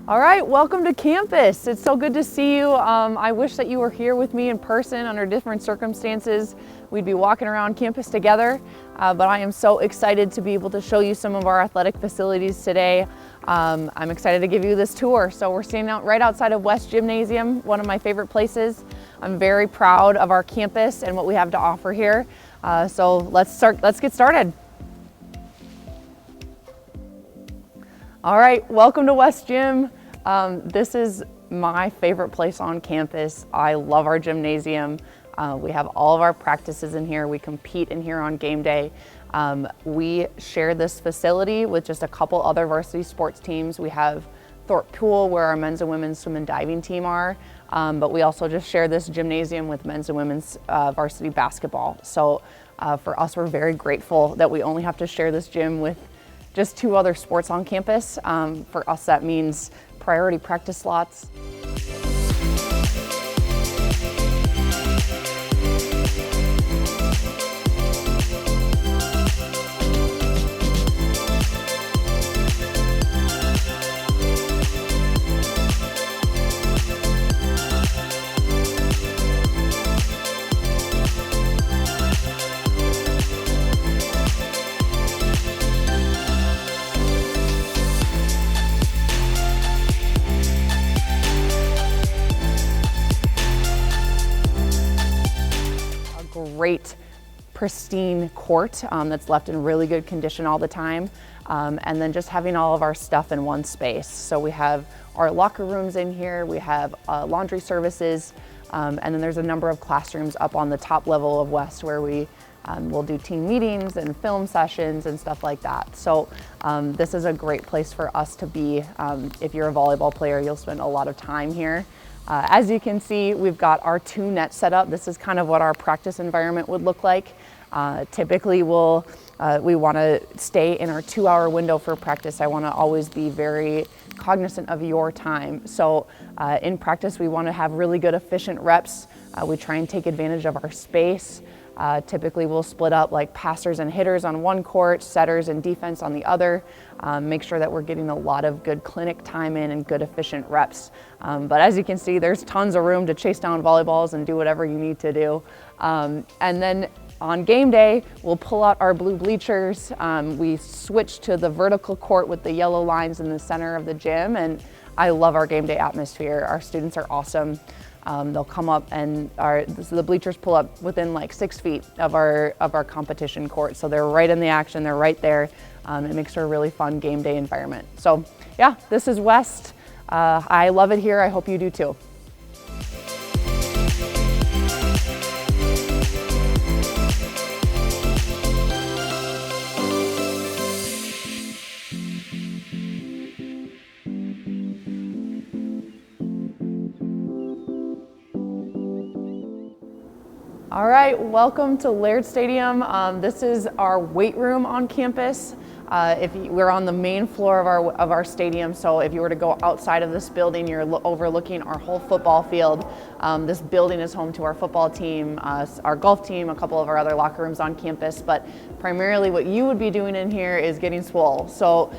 All right, welcome to campus. It's so good to see you. I wish that you were here with me in person under different circumstances. We'd be walking around campus together, but I am so excited to be able to show you some of our athletic facilities today. I'm excited to give you this tour. So we're standing out right outside of West Gymnasium, one of my favorite places. I'm very proud of our campus and what we have to offer here. So let's get started. All right, welcome to West Gym. This is my favorite place on campus. I love our gymnasium. We have all of our practices in here. We compete in here on game day. We share this facility with just a couple other varsity sports teams. We have Thorpe Pool, where our men's and women's swim and diving team are, but we also just share this gymnasium with men's and women's varsity basketball. So for us, we're very grateful that we only have to share this gym with just two other sports on campus. For us, that means priority practice slots. Great pristine court that's left in really good condition all the time, and then just having all of our stuff in one space. So we have our locker rooms in here, we have laundry services, and then there's a number of classrooms up on the top level of West where we will do team meetings and film sessions and stuff like that. So this is a great place for us to be. If you're a volleyball player, you'll spend a lot of time here. As you can see, we've got our 2 nets set up. This is kind of what our practice environment would look like. Typically, we want to stay in our 2-hour window for practice. I want to always be very cognizant of your time. So in practice, we want to have really good, efficient reps. We try and take advantage of our space. Typically, we'll split up like passers and hitters on one court, setters and defense on the other. Make sure that we're getting a lot of good clinic time in and good, efficient reps. But as you can see, there's tons of room to chase down volleyballs and do whatever you need to do. And then on game day, we'll pull out our blue bleachers. We switch to the vertical court with the yellow lines in the center of the gym, and I love our game day atmosphere. Our students are awesome. They'll come up and the bleachers pull up within like 6 feet of our competition court. So they're right in the action, they're right there. It makes for a really fun game day environment. So yeah, this is West. I love it here, I hope you do too. All right, welcome to Laird Stadium. This is our weight room on campus. We're on the main floor of our stadium, so if you were to go outside of this building, you're overlooking our whole football field. This building is home to our football team, our golf team, a couple of our other locker rooms on campus, but primarily what you would be doing in here is getting swole. So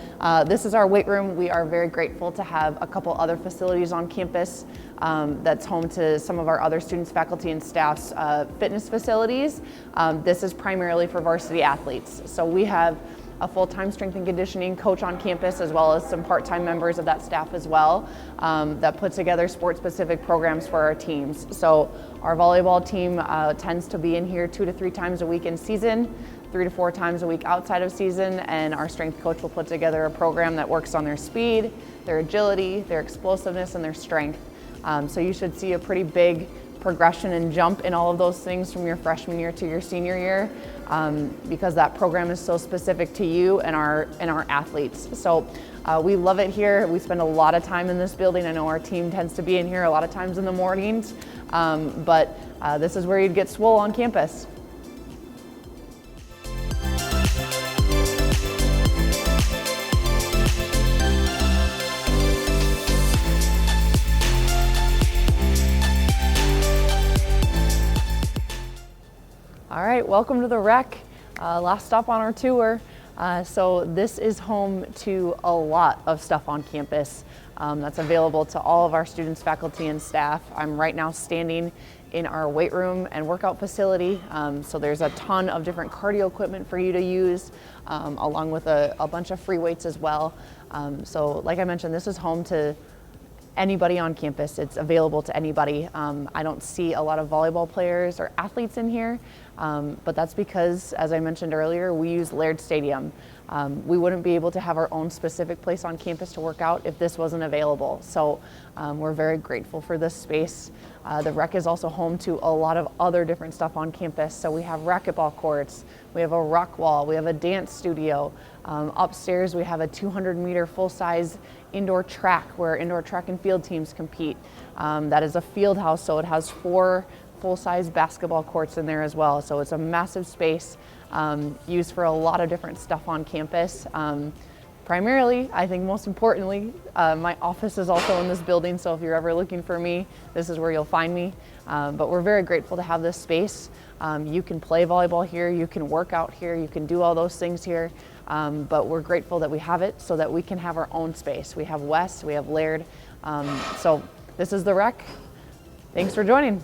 this is our weight room. We are very grateful to have a couple other facilities on campus that's home to some of our other students, faculty, and staff's fitness facilities. This is primarily for varsity athletes. So we have a full-time strength and conditioning coach on campus, as well as some part-time members of that staff as well, that put together sport-specific programs for our teams. So our volleyball team tends to be in here 2 to 3 times a week in season, 3 to 4 times a week outside of season, and our strength coach will put together a program that works on their speed, their agility, their explosiveness, and their strength. So you should see a pretty big progression and jump in all of those things from your freshman year to your senior year, because that program is so specific to you and our athletes. So we love it here. We spend a lot of time in this building. I know our team tends to be in here a lot of times in the mornings, but this is where you'd get swole on campus. All right, welcome to the rec. Last stop on our tour. So this is home to a lot of stuff on campus that's available to all of our students, faculty, and staff. I'm right now standing in our weight room and workout facility. So there's a ton of different cardio equipment for you to use, along with a bunch of free weights as well. So like I mentioned, this is home to anybody on campus. It's available to anybody. I don't see a lot of volleyball players or athletes in here, but that's because, as I mentioned earlier, we use Laird Stadium. We wouldn't be able to have our own specific place on campus to work out if this wasn't available. So we're very grateful for this space. The rec is also home to a lot of other different stuff on campus. So we have racquetball courts, we have a rock wall, we have a dance studio. Upstairs we have a 200-meter full-size indoor track where indoor track and field teams compete. That is a field house, so it has 4 full-size basketball courts in there as well. So it's a massive space used for a lot of different stuff on campus. Primarily, I think most importantly, my office is also in this building, so if you're ever looking for me, this is where you'll find me. But we're very grateful to have this space. You can play volleyball here, you can work out here, you can do all those things here, but we're grateful that we have it so that we can have our own space. We have Wes, we have Laird, so this is the rec. Thanks for joining.